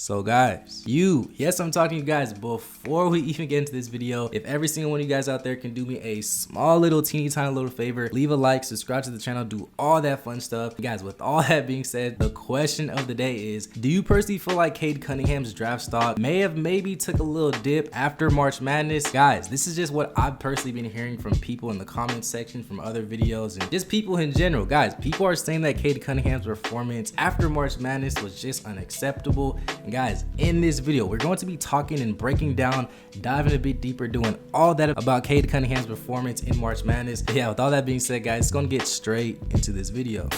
So guys, yes, I'm talking to you guys before we even get into this video. If every single one of you guys out there can do me a small little teeny tiny little favor, leave a like, subscribe to the channel, do all that fun stuff. Guys, with all that being said, the question of the day is, do you personally feel like Cade Cunningham's draft stock maybe took a little dip after March Madness? Guys, this is just what I've personally been hearing from people in the comment section, from other videos, and just people in general. Guys, people are saying that Cade Cunningham's performance after March Madness was just unacceptable. And guys, in this video, we're going to be talking and breaking down, diving a bit deeper, doing all that about Cade Cunningham's performance in March Madness. Yeah, with all that being said, guys, it's going to get straight into this video.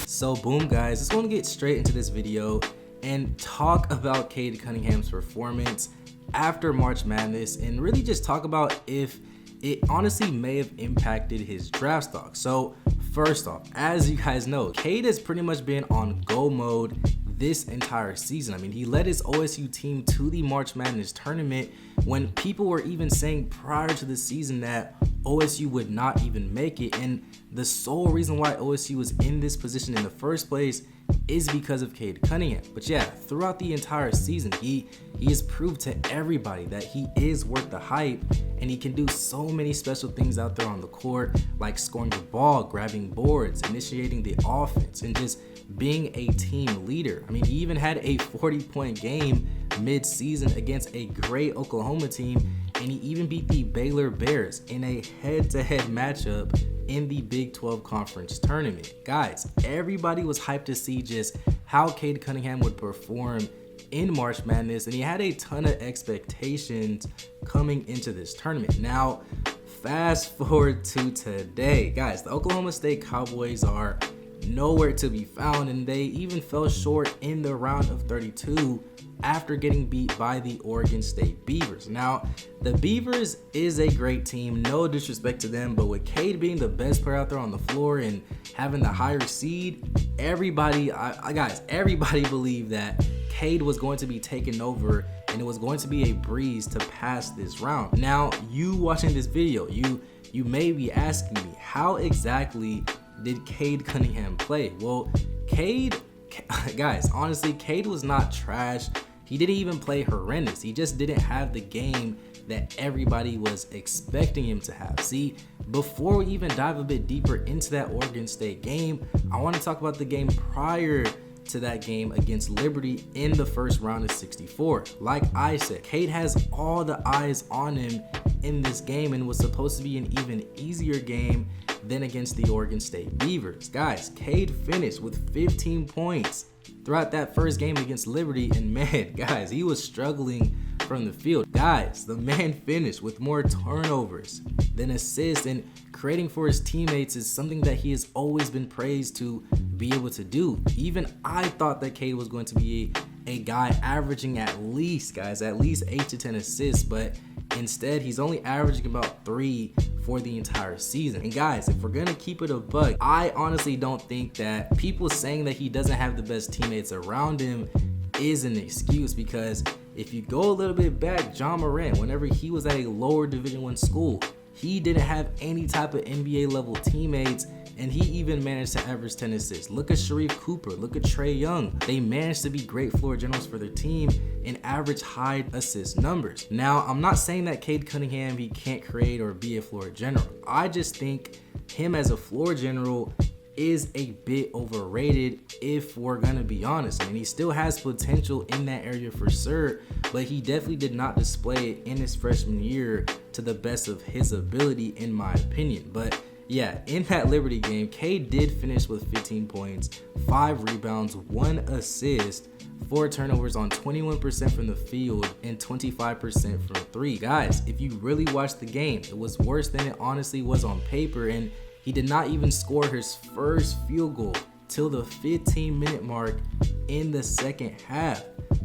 So boom, guys, it's going to get straight into this video and talk about Cade Cunningham's performance after March Madness and really just talk about if it honestly may have impacted his draft stock. So first off, as you guys know, Cade has pretty much been on go mode this entire season. I mean, he led his OSU team to the March Madness tournament when people were even saying prior to the season that OSU would not even make it. And the sole reason why OSU was in this position in the first place is because of Cade Cunningham. But yeah, throughout the entire season, he has proved to everybody that he is worth the hype, and he can do so many special things out there on the court, like scoring the ball, grabbing boards, initiating the offense, and just being a team leader. I mean, he even had a 40-point game mid-season against a great Oklahoma team, and he even beat the Baylor Bears in a head-to-head matchup in the Big 12 Conference Tournament. Guys, everybody was hyped to see just how Cade Cunningham would perform in March Madness, and he had a ton of expectations coming into this tournament. Now, fast forward to today. Guys, the Oklahoma State Cowboys are nowhere to be found, and they even fell short in the round of 32 after getting beat by the Oregon State Beavers. Now, the Beavers is a great team, no disrespect to them, but with Cade being the best player out there on the floor and having the higher seed, everybody believed that Cade was going to be taken over and it was going to be a breeze to pass this round. Now, you watching this video, you may be asking me, how exactly did Cade Cunningham play? Well, guys, honestly, Cade was not trash. He didn't even play horrendous. He just didn't have the game that everybody was expecting him to have. See, before we even dive a bit deeper into that Oregon State game, I want to talk about the game prior to that game against Liberty in the first round of 64. Like I said, Cade has all the eyes on him in this game and was supposed to be an even easier game than against the Oregon State Beavers. Guys, Cade finished with 15 points throughout that first game against Liberty, and man, guys, he was struggling from the field. Guys, the man finished with more turnovers than assists, and creating for his teammates is something that he has always been praised to be able to do. Even I thought that Cade was going to be a guy averaging at least 8 to 10 assists, but instead he's only averaging about 3 for the entire season. And guys, if we're gonna keep it a buck, I honestly don't think that people saying that he doesn't have the best teammates around him is an excuse, because if you go a little bit back, John Morant, whenever he was at a lower Division I school, he didn't have any type of NBA level teammates, and he even managed to average 10 assists. Look at Sharif Cooper, look at Trae Young. They managed to be great floor generals for their team and average high assist numbers. Now, I'm not saying that Cade Cunningham, he can't create or be a floor general. I just think him as a floor general is a bit overrated, if we're gonna be honest. I mean, he still has potential in that area for sure, but he definitely did not display it in his freshman year to the best of his ability, in my opinion. But yeah, in that Liberty game, Cade did finish with 15 points, 5 rebounds, 1 assist, 4 turnovers on 21% from the field and 25% from 3. Guys, if you really watched the game, it was worse than it honestly was on paper, and he did not even score his first field goal till the 15-minute mark in the second half.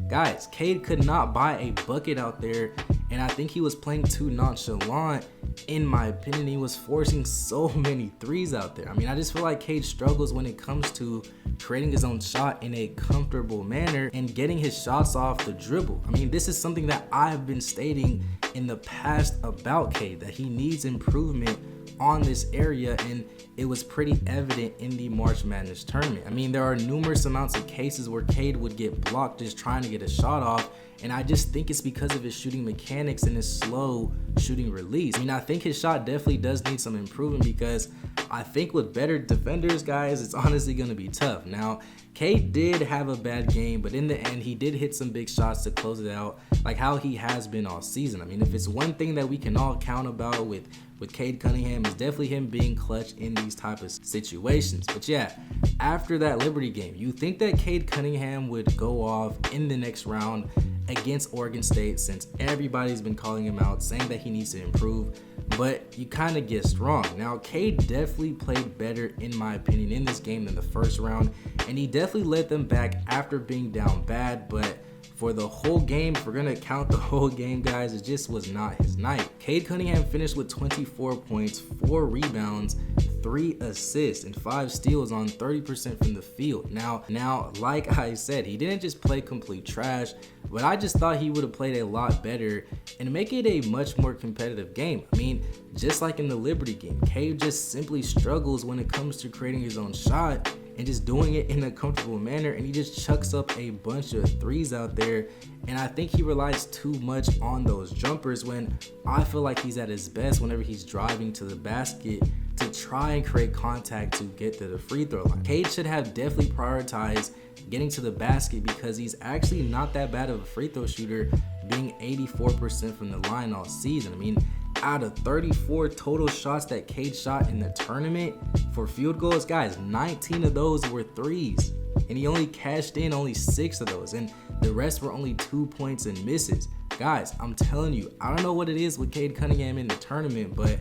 Guys, Cade could not buy a bucket out there, and I think he was playing too nonchalant. In my opinion, he was forcing so many threes out there. I mean, I just feel like Cade struggles when it comes to creating his own shot in a comfortable manner and getting his shots off the dribble. I mean, this is something that I've been stating in the past about Cade, that he needs improvement on this area, and it was pretty evident in the March Madness tournament. I mean, there are numerous amounts of cases where Cade would get blocked just trying to get a shot off, and I just think it's because of his shooting mechanics and his slow shooting release. I mean, I think his shot definitely does need some improvement, because I think with better defenders, guys, it's honestly going to be tough. Now, Cade did have a bad game, but in the end, he did hit some big shots to close it out, like how he has been all season. I mean, if it's one thing that we can all count about with Cade Cunningham, is definitely him being clutch in these type of situations. But yeah, after that Liberty game, you think that Cade Cunningham would go off in the next round against Oregon State, since everybody's been calling him out, saying that he needs to improve, but you kind of guessed wrong. Now, Cade definitely played better, in my opinion, in this game than the first round, and he definitely led them back after being down bad, but for the whole game, if we're going to count the whole game, guys, it just was not his night. Cade Cunningham finished with 24 points, 4 rebounds, 3 assists, and 5 steals on 30% from the field. Now, like I said, he didn't just play complete trash, but I just thought he would have played a lot better and make it a much more competitive game. I mean, just like in the Liberty game, Cade just simply struggles when it comes to creating his own shot and just doing it in a comfortable manner, and he just chucks up a bunch of threes out there, and I think he relies too much on those jumpers, when I feel like he's at his best whenever he's driving to the basket to try and create contact to get to the free throw line. Cade should have definitely prioritized getting to the basket, because he's actually not that bad of a free throw shooter, being 84% from the line all season. I mean, out of 34 total shots that Cade shot in the tournament for field goals, guys, 19 of those were threes, and he only cashed in only 6 of those, and the rest were only 2 points and misses. Guys, I'm telling you, I don't know what it is with Cade Cunningham in the tournament, but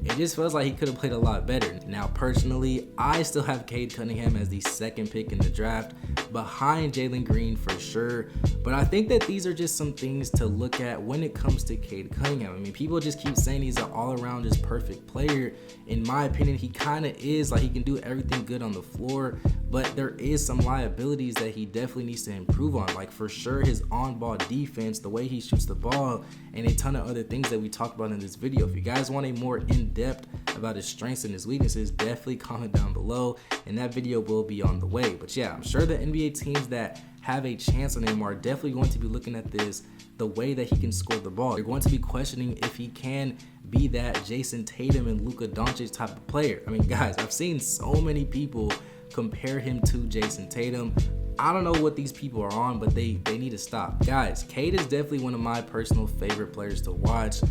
it just feels like he could have played a lot better. Now, personally, I still have Cade Cunningham as the second pick in the draft, behind Jalen Green for sure. But I think that these are just some things to look at when it comes to Cade Cunningham. I mean, people just keep saying he's an all-around just perfect player. In my opinion, he kind of is. Like, he can do everything good on the floor, but there is some liabilities that he definitely needs to improve on. Like, for sure, his on-ball defense, the way he shoots the ball, and a ton of other things that we talked about in this video. If you guys want a more in-depth about his strengths and his weaknesses, definitely comment down below, and that video will be on the way. But yeah, I'm sure the NBA teams that have a chance on him are definitely going to be looking at this, the way that he can score the ball. They're going to be questioning if he can be that Jason Tatum and Luka Doncic type of player. I mean, guys, I've seen so many people compare him to Jason Tatum. I don't know what these people are on, but they need to stop. Guys, Cade is definitely one of my personal favorite players to watch.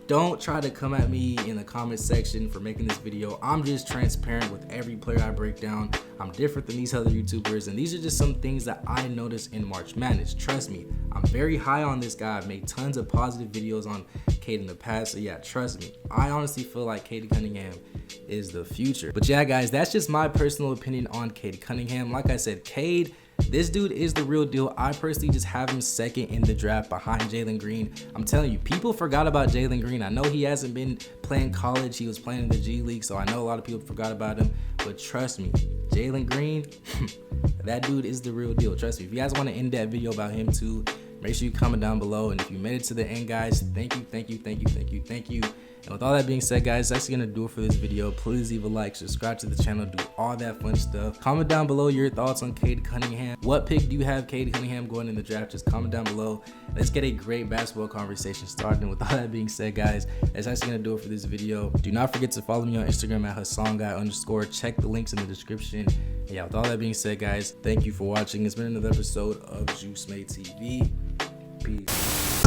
Don't try to come at me in the comment section for making this video. I'm just transparent with every player I break down. I'm different than these other YouTubers, and these are just some things that I noticed in March Madness. Trust me, I'm very high on this guy. I've made tons of positive videos on Cade in the past, so yeah, trust me. I honestly feel like Cade Cunningham is the future. But yeah, guys, that's just my personal opinion on Cade Cunningham. Like I said, Cade, this dude is the real deal. I personally just have him second in the draft behind Jalen Green. I'm telling you, people forgot about Jalen Green. I know he hasn't been playing college. He was playing in the G League, so I know a lot of people forgot about him. But trust me, Jalen Green, that dude is the real deal. Trust me. If you guys want an in-depth video about him too, make sure you comment down below. And if you made it to the end, guys, thank you. And with all that being said, guys, that's gonna do it for this video. Please leave a like, subscribe to the channel, do all that fun stuff. Comment down below your thoughts on Cade Cunningham. What pick do you have Cade Cunningham going in the draft? Just comment down below. Let's get a great basketball conversation started. And with all that being said, guys, that's actually gonna do it for this video. Do not forget to follow me on Instagram at HassanGuy_. Check the links in the description. And yeah, with all that being said, guys, thank you for watching. It's been another episode of Juice Made TV. Peace.